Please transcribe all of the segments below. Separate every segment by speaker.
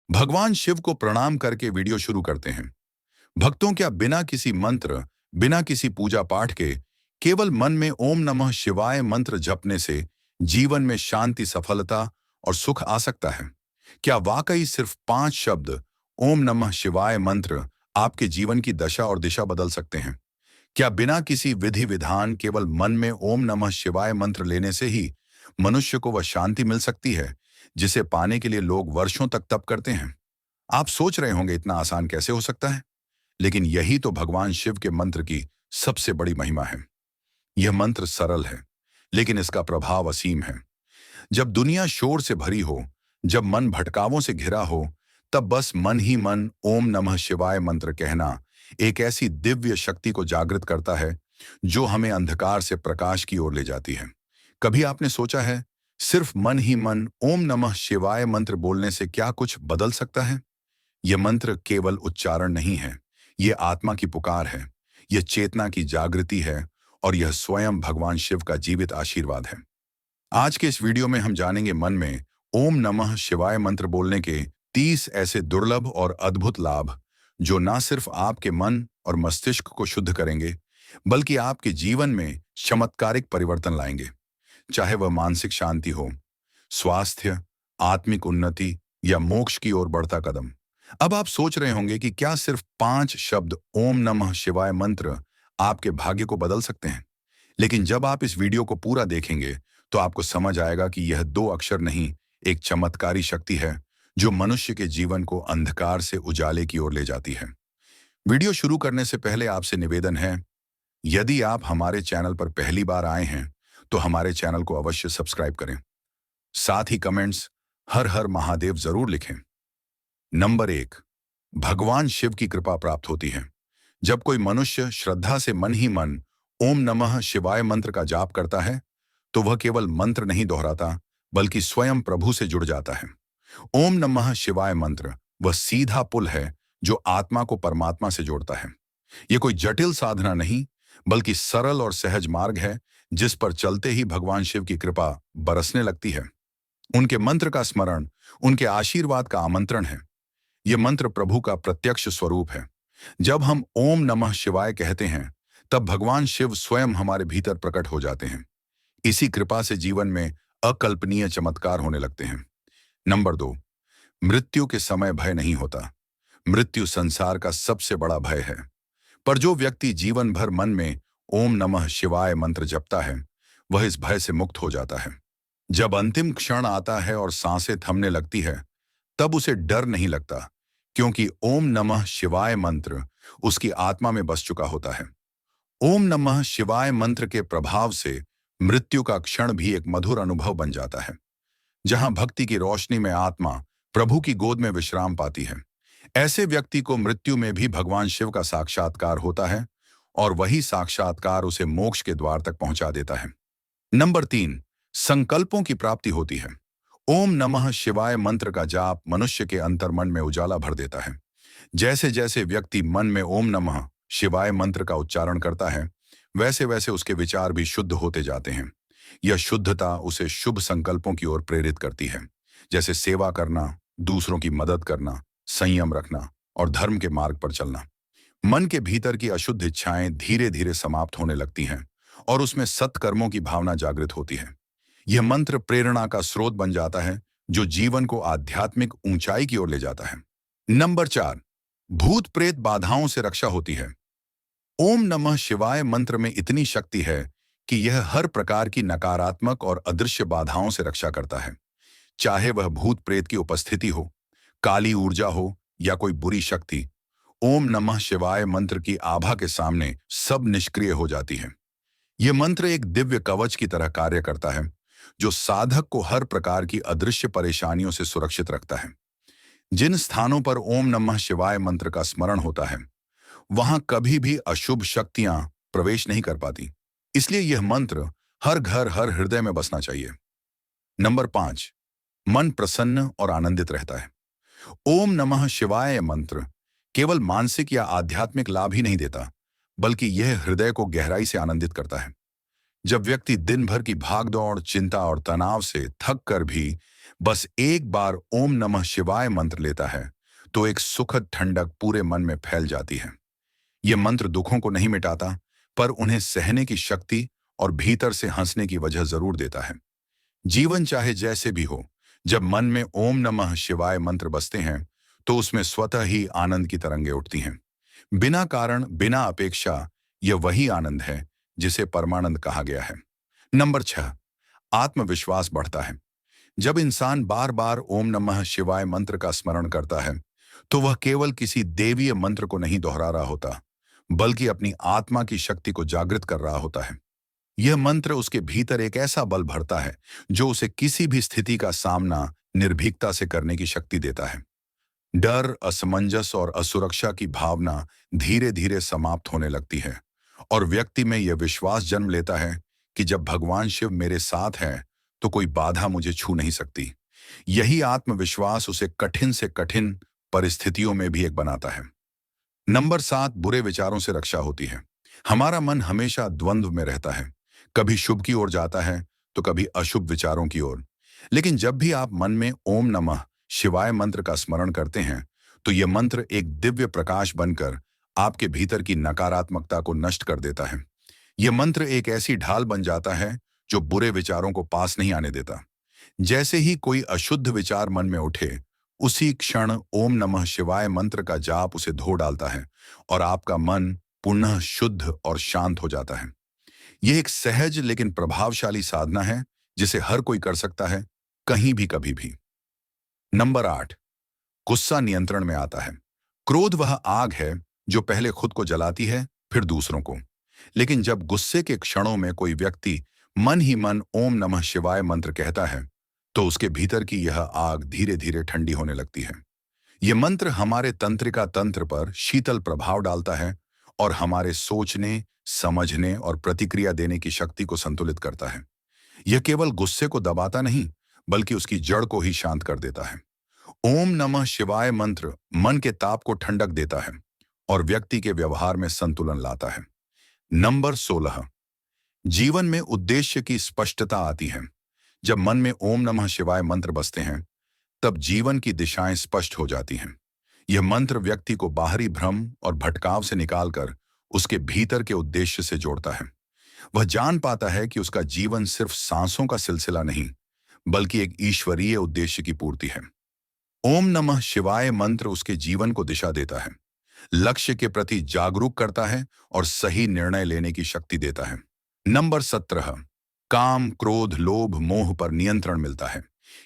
Speaker 1: भगवान शिव को प्रणाम करके वीडियो शुरू करते हैं। भक्तों क्या बिना किसी मंत्र, बिना किसी पूजा पाठ के केवल मन में ओम नमः शिवाय मंत्र जपने से जीवन में शांति, सफलता और सुख आ सकता है? क्या वाकई सिर्फ 5 शब्द ओम नमः शिवाय मंत्र आपके जीवन की दशा और दिशा बदल सकते हैं? क्या बिना किसी विधि विधान केवल मन में ओम नमः शिवाय मंत्र लेने से ही मनुष्य को वह शांति मिल सकती है जिसे पाने के लिए लोग वर्षों तक तप करते हैं? आप सोच रहे होंगे इतना आसान कैसे हो सकता है? लेकिन यही तो भगवान शिव के मंत्र की सबसे बड़ी महिमा है। यह मंत्र सरल है, लेकिन इसका प्रभाव असीम है। जब दुनिया शोर से भरी हो, जब मन भटकावों से घिरा हो, तब बस मन ही मन ओम नमः शिवाय मंत्र कहना एक ऐसी दिव्य शक्ति को जागृत करता है जो हमें अंधकार से प्रकाश की ओर ले जाती है। कभी आपने सोचा है, सिर्फ मन ही मन ओम नमः शिवाय मंत्र बोलने से क्या कुछ बदल सकता है? यह मंत्र केवल उच्चारण नहीं है, यह आत्मा की पुकार है, यह चेतना की जागृति है और यह स्वयं भगवान शिव का जीवित आशीर्वाद है। आज के इस वीडियो में हम जानेंगे मन में ओम नमः शिवाय मंत्र बोलने के 30 ऐसे दुर्लभ और अद्भुत लाभ जो न सिर्फ आपके मन और मस्तिष्क को शुद्ध करेंगे, बल्कि आपके जीवन में चमत्कारिक परिवर्तन लाएंगे। चाहे वह मानसिक शांति हो, स्वास्थ्य, आत्मिक उन्नति या मोक्ष की ओर बढ़ता कदम। अब आप सोच रहे होंगे कि क्या सिर्फ 5 शब्द ओम नमः शिवाय मंत्र आपके भाग्य को बदल सकते हैं? लेकिन जब आप इस वीडियो को पूरा देखेंगे तो आपको समझ आएगा कि यह 2 अक्षर नहीं, एक चमत्कारी शक्ति है जो मनुष्य के जीवन को अंधकार से उजाले की ओर ले जाती है। वीडियो शुरू करने से पहले आपसे निवेदन है, यदि आप हमारे चैनल पर पहली बार आए हैं तो हमारे चैनल को अवश्य सब्सक्राइब करें। साथ ही कमेंट्स हर हर महादेव जरूर लिखें। नंबर 1, भगवान शिव की कृपा प्राप्त होती है। जब कोई मनुष्य श्रद्धा से मन ही मन ओम नमः शिवाय मंत्र का जाप करता है तो वह केवल मंत्र नहीं दोहराता, बल्कि स्वयं प्रभु से जुड़ जाता है। ओम नमः शिवाय मंत्र वह सीधा पुल है जो आत्मा को परमात्मा से जोड़ता है। यह कोई जटिल साधना नहीं, बल्कि सरल और सहज मार्ग है जिस पर चलते ही भगवान शिव की कृपा बरसने लगती है। उनके मंत्र का स्मरण उनके आशीर्वाद का आमंत्रण है। यह मंत्र प्रभु का प्रत्यक्ष स्वरूप है। जब हम ओम नमः शिवाय कहते हैं तब भगवान शिव स्वयं हमारे भीतर प्रकट हो जाते हैं। इसी कृपा से जीवन में अकल्पनीय चमत्कार होने लगते हैं। नंबर 2, मृत्यु के समय भय नहीं होता। मृत्यु संसार का सबसे बड़ा भय है, पर जो व्यक्ति जीवन भर मन में ओम नमः शिवाय मंत्र जपता है वह इस भय से मुक्त हो जाता है। जब अंतिम क्षण आता है और सांसें थमने लगती है तब उसे डर नहीं लगता, क्योंकि ओम नमः शिवाय मंत्र उसकी आत्मा में बस चुका होता है। ओम नमः शिवाय मंत्र के प्रभाव से मृत्यु का क्षण भी एक मधुर अनुभव बन जाता है, जहां भक्ति की रोशनी में आत्मा प्रभु की गोद में विश्राम पाती है। ऐसे व्यक्ति को मृत्यु में भी भगवान शिव का साक्षात्कार होता है और वही साक्षात्कार उसे मोक्ष के द्वार तक पहुंचा देता है। नंबर 3, संकल्पों की प्राप्ति होती है। ओम नमः शिवाय मंत्र का जाप मनुष्य के अंतर्मन में उजाला भर देता है। जैसे जैसे व्यक्ति मन में ओम नमः शिवाय मंत्र का उच्चारण करता है, वैसे वैसे उसके विचार भी शुद्ध होते जाते हैं। यह शुद्धता उसे शुभ संकल्पों की ओर प्रेरित करती है, जैसे सेवा करना, दूसरों की मदद करना, संयम रखना और धर्म के मार्ग पर चलना। मन के भीतर की अशुद्ध इच्छाएं धीरे धीरे समाप्त होने लगती हैं और उसमें सत्कर्मों की भावना जागृत होती है। यह मंत्र प्रेरणा का स्रोत बन जाता है जो जीवन को आध्यात्मिक ऊंचाई की ओर ले जाता है। नंबर 4, भूत प्रेत बाधाओं से रक्षा होती है। ओम नमः शिवाय मंत्र में इतनी शक्ति है कि यह हर प्रकार की नकारात्मक और अदृश्य बाधाओं से रक्षा करता है। चाहे वह भूत प्रेत की उपस्थिति हो, काली ऊर्जा हो या कोई बुरी शक्ति, ओम नमः शिवाय मंत्र की आभा के सामने सब निष्क्रिय हो जाती है। यह मंत्र एक दिव्य कवच की तरह कार्य करता है जो साधक को हर प्रकार की अदृश्य परेशानियों से सुरक्षित रखता है। जिन स्थानों पर ओम नमः शिवाय मंत्र का स्मरण होता है वहां कभी भी अशुभ शक्तियां प्रवेश नहीं कर पाती। इसलिए यह मंत्र हर घर, हर हृदय में बसना चाहिए। नंबर 5, मन प्रसन्न और आनंदित रहता है। ओम नमः शिवाय मंत्र केवल मानसिक या आध्यात्मिक लाभ ही नहीं देता, बल्कि यह हृदय को गहराई से आनंदित करता है। जब व्यक्ति दिन भर की भागदौड़, चिंता और तनाव से थक कर भी बस एक बार ओम नमः शिवाय मंत्र लेता है तो एक सुखद ठंडक पूरे मन में फैल जाती है। यह मंत्र दुखों को नहीं मिटाता, पर उन्हें सहने की शक्ति और भीतर से हंसने की वजह जरूर देता है। जीवन चाहे जैसे भी हो, जब मन में ओम नमः शिवाय मंत्र बजते हैं तो उसमें स्वतः ही आनंद की तरंगें उठती हैं। बिना कारण, बिना अपेक्षा, यह वही आनंद है जिसे परमानंद कहा गया है। नंबर 6, आत्मविश्वास बढ़ता है। जब इंसान बार बार ओम नमः शिवाय मंत्र का स्मरण करता है तो वह केवल किसी देवीय मंत्र को नहीं दोहरा रहा होता, बल्कि अपनी आत्मा की शक्ति को जागृत कर रहा होता है। यह मंत्र उसके भीतर एक ऐसा बल भरता है जो उसे किसी भी स्थिति का सामना निर्भीकता से करने की शक्ति देता है। डर, असमंजस और असुरक्षा की भावना धीरे धीरे समाप्त होने लगती है और व्यक्ति में यह विश्वास जन्म लेता है कि जब भगवान शिव मेरे साथ है तो कोई बाधा मुझे छू नहीं सकती। यही आत्मविश्वास उसे कठिन से कठिन परिस्थितियों में भी एक बनाता है। नंबर 7, बुरे विचारों से रक्षा होती है। हमारा मन हमेशा द्वंद्व में रहता है, कभी शुभ की ओर जाता है तो कभी अशुभ विचारों की ओर। लेकिन जब भी आप मन में ओम नमः शिवाय मंत्र का स्मरण करते हैं तो यह मंत्र एक दिव्य प्रकाश बनकर आपके भीतर की नकारात्मकता को नष्ट कर देता है। यह मंत्र एक ऐसी ढाल बन जाता है जो बुरे विचारों को पास नहीं आने देता। जैसे ही कोई अशुद्ध विचार मन में उठे, उसी क्षण ओम नमः शिवाय मंत्र का जाप उसे धो डालता है और आपका मन पुनः शुद्ध और शांत हो जाता है। यह एक सहज लेकिन प्रभावशाली साधना है जिसे हर कोई कर सकता है, कहीं भी कभी भी। नंबर 8, गुस्सा नियंत्रण में आता है। क्रोध वह आग है जो पहले खुद को जलाती है, फिर दूसरों को। लेकिन जब गुस्से के क्षणों में कोई व्यक्ति मन ही मन ओम नमः शिवाय मंत्र कहता है तो उसके भीतर की यह आग धीरे धीरे ठंडी होने लगती है। यह मंत्र हमारे तंत्रिका तंत्र पर शीतल प्रभाव डालता है और हमारे सोचने, समझने और प्रतिक्रिया देने की शक्ति को संतुलित करता है। यह केवल गुस्से को दबाता नहीं, बल्कि उसकी जड़ को ही शांत कर देता है। ओम नमः शिवाय मंत्र मन के ताप को ठंडक देता है और व्यक्ति के व्यवहार में संतुलन लाता है। नंबर 16, जीवन में उद्देश्य की स्पष्टता आती है। जब मन में ओम नमः शिवाय मंत्र बजते हैं तब जीवन की दिशाएं स्पष्ट हो जाती हैं। यह मंत्र व्यक्ति को बाहरी भ्रम और भटकाव से निकालकर उसके भीतर के उद्देश्य से जोड़ता है। वह जान पाता है कि उसका जीवन सिर्फ सांसों का सिलसिला नहीं, बल्कि एक ईश्वरीय उद्देश्य की पूर्ति है। ओम नमः शिवाय मंत्र उसके जीवन को दिशा देता है, लक्ष्य के प्रति जागरूक करता है और सही निर्णय लेने की शक्ति देता है। नंबर 17, काम, क्रोध, लोभ, मोह पर नियंत्रण मिलता है।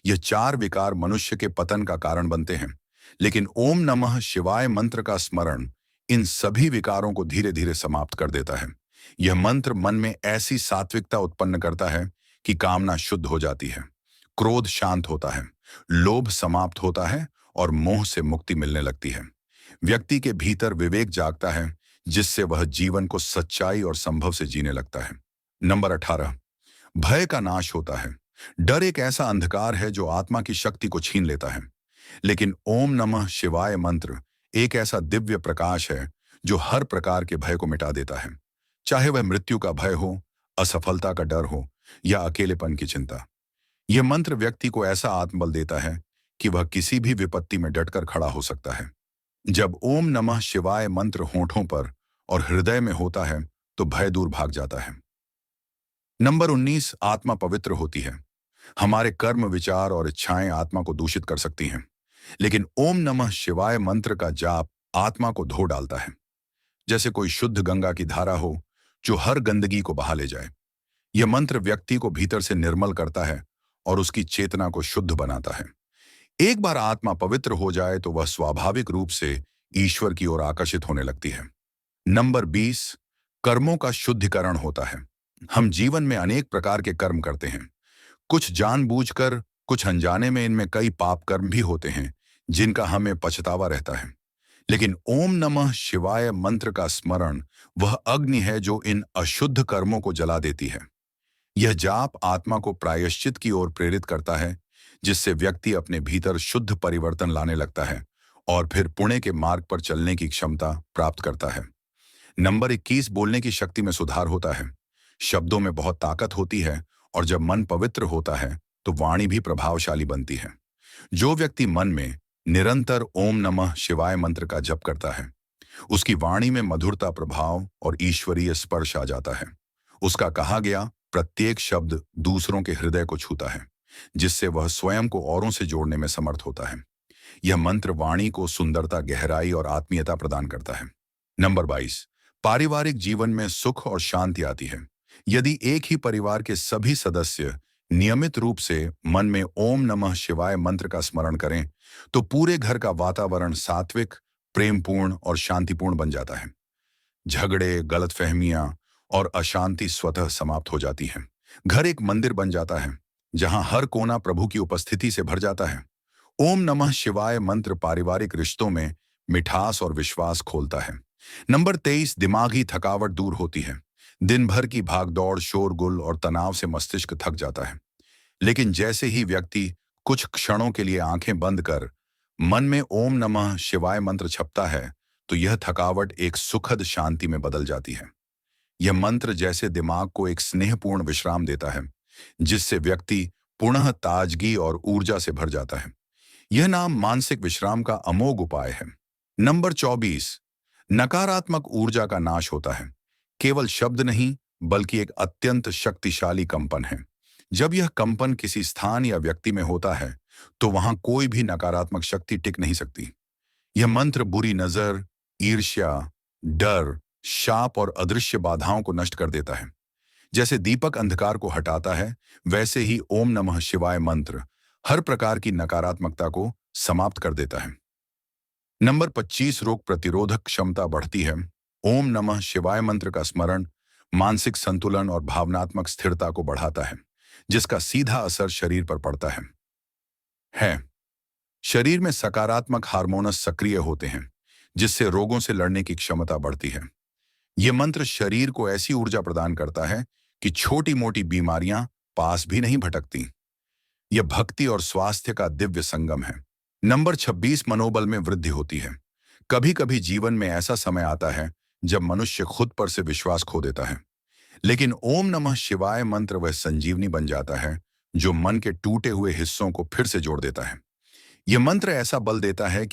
Speaker 1: यह 4 विकार मनुष्य के पतन का कारण बनते हैं, लेकिन ओम नमः शिवाय मंत्र का स्मरण इन सभी विकारों को धीरे धीरे समाप्त कर देता है। यह मंत्र मन में ऐसी सात्विकता उत्पन्न करता है कि कामना शुद्ध हो जाती है, क्रोध शांत होता है, लोभ समाप्त होता है और मोह से मुक्ति मिलने लगती है। व्यक्ति के भीतर विवेक जागता है, जिससे वह जीवन को सच्चाई और संभव से जीने लगता है। नंबर 18, भय का नाश होता है। डर एक ऐसा अंधकार है जो आत्मा की शक्ति को छीन लेता है, लेकिन ओम नमः शिवाय मंत्र एक ऐसा दिव्य प्रकाश है जो हर प्रकार के भय को मिटा देता है, चाहे वह मृत्यु का भय हो, असफलता का डर हो या अकेलेपन की चिंता। यह मंत्र व्यक्ति को ऐसा आत्मबल देता है कि वह किसी भी विपत्ति में डटकर खड़ा हो सकता है। जब ओम नमः शिवाय मंत्र होठों पर और हृदय में होता है तो भय दूर भाग जाता है। नंबर 19, आत्मा पवित्र होती है। हमारे कर्म, विचार और इच्छाएं आत्मा को दूषित कर सकती हैं, लेकिन ओम नमः शिवाय मंत्र का जाप आत्मा को धो डालता है, जैसे कोई शुद्ध गंगा की धारा हो जो हर गंदगी को बहा ले जाए। यह मंत्र व्यक्ति को भीतर से निर्मल करता है और उसकी चेतना को शुद्ध बनाता है। एक बार आत्मा पवित्र हो जाए तो वह स्वाभाविक रूप से ईश्वर की ओर आकर्षित होने लगती है। नंबर 20, कर्मों का शुद्धिकरण होता है। हम जीवन में अनेक प्रकार के कर्म करते हैं, कुछ जानबूझकर, कुछ अनजाने में। इनमें कई पाप कर्म भी होते हैं जिनका हमें पछतावा रहता है, लेकिन ओम नमः शिवाय मंत्र का स्मरण वह अग्नि है जो इन अशुद्ध कर्मों को जला देती है। यह जाप आत्मा को प्रायश्चित की ओर प्रेरित करता है, जिससे व्यक्ति अपने भीतर शुद्ध परिवर्तन लाने लगता है और फिर पुण्य के मार्ग पर चलने की क्षमता प्राप्त करता है। नंबर 21, बोलने की शक्ति में सुधार होता है। शब्दों में बहुत ताकत होती है और जब मन पवित्र होता है तो वाणी भी प्रभावशाली बनती है। जो व्यक्ति मन में निरंतर ओम नमः शिवाय मंत्र का जप करता है, उसकी वाणी में मधुरता, प्रभाव और ईश्वरीय स्पर्श आ जाता है। उसका कहा गया प्रत्येक शब्द दूसरों के हृदय को छूता है, जिससे वह स्वयं को औरों से जोड़ने में समर्थ होता है। यह मंत्र वाणी को सुंदरता, गहराई और आत्मीयता प्रदान करता है। नंबर 22, पारिवारिक जीवन में सुख और शांति आती है। यदि एक ही परिवार के सभी सदस्य नियमित रूप से मन में ओम नमः शिवाय मंत्र का स्मरण करें, तो पूरे घर का वातावरण सात्विक, प्रेमपूर्ण और शांतिपूर्ण बन जाता है। झगड़े, गलतफहमियां और अशांति स्वतः समाप्त हो जाती हैं। घर एक मंदिर बन जाता है, जहां हर कोना प्रभु की उपस्थिति से भर जाता है। ओम नमः शिवाय मंत्र पारिवारिक रिश्तों में मिठास और विश्वास खोलता है। नंबर 23, दिमागी थकावट दूर होती है। दिन भर की भागदौड़, शोरगुल और तनाव से मस्तिष्क थक जाता है। लेकिन जैसे ही व्यक्ति कुछ क्षणों के लिए आंखें बंद कर मन में ओम नमः शिवाय मंत्र छपता है, तो यह थकावट एक सुखद शांति में बदल जाती है। यह मंत्र जैसे दिमाग को एक स्नेहपूर्ण विश्राम देता है, जिससे व्यक्ति पुनः ताजगी और ऊर्जा से भर जाता है। यह नाम मानसिक विश्राम का अमोघ उपाय है। नंबर 24, नकारात्मक ऊर्जा का नाश होता है। केवल शब्द नहीं, बल्कि एक अत्यंत शक्तिशाली कंपन है। जब यह कंपन किसी स्थान या व्यक्ति में होता है, तो वहां कोई भी नकारात्मक शक्ति टिक नहीं सकती। यह मंत्र बुरी नजर, ईर्ष्या, डर, शाप और अदृश्य बाधाओं को नष्ट कर देता है। जैसे दीपक अंधकार को हटाता है, वैसे ही ओम नमः शिवाय मंत्र हर प्रकार की नकारात्मकता को समाप्त कर देता है। नंबर 25, रोग प्रतिरोधक क्षमता बढ़ती है। ओम नमः शिवाय मंत्र का स्मरण मानसिक संतुलन और भावनात्मक स्थिरता को बढ़ाता है, जिसका सीधा असर शरीर पर पड़ता है। शरीर में सकारात्मक हार्मोन्स सक्रिय होते हैं, जिससे रोगों से लड़ने की क्षमता बढ़ती है। यह मंत्र शरीर को ऐसी ऊर्जा प्रदान करता है कि छोटी मोटी बीमारियां पास भी नहीं भटकती। यह भक्ति और स्वास्थ्य का दिव्य संगम है। नंबर 26, मनोबल में वृद्धि होती है। कभी कभी जीवन में ऐसा समय आता है जब मनुष्य खुद पर से विश्वास खो देता है, लेकिन ओम नमः शिवाय मंत्र वह संजीवनी बन जाता है जो मन के टूटे हुए हिस्सों को फिर से जोड़ देता है। यह मंत्र ऐसा बल देता है कि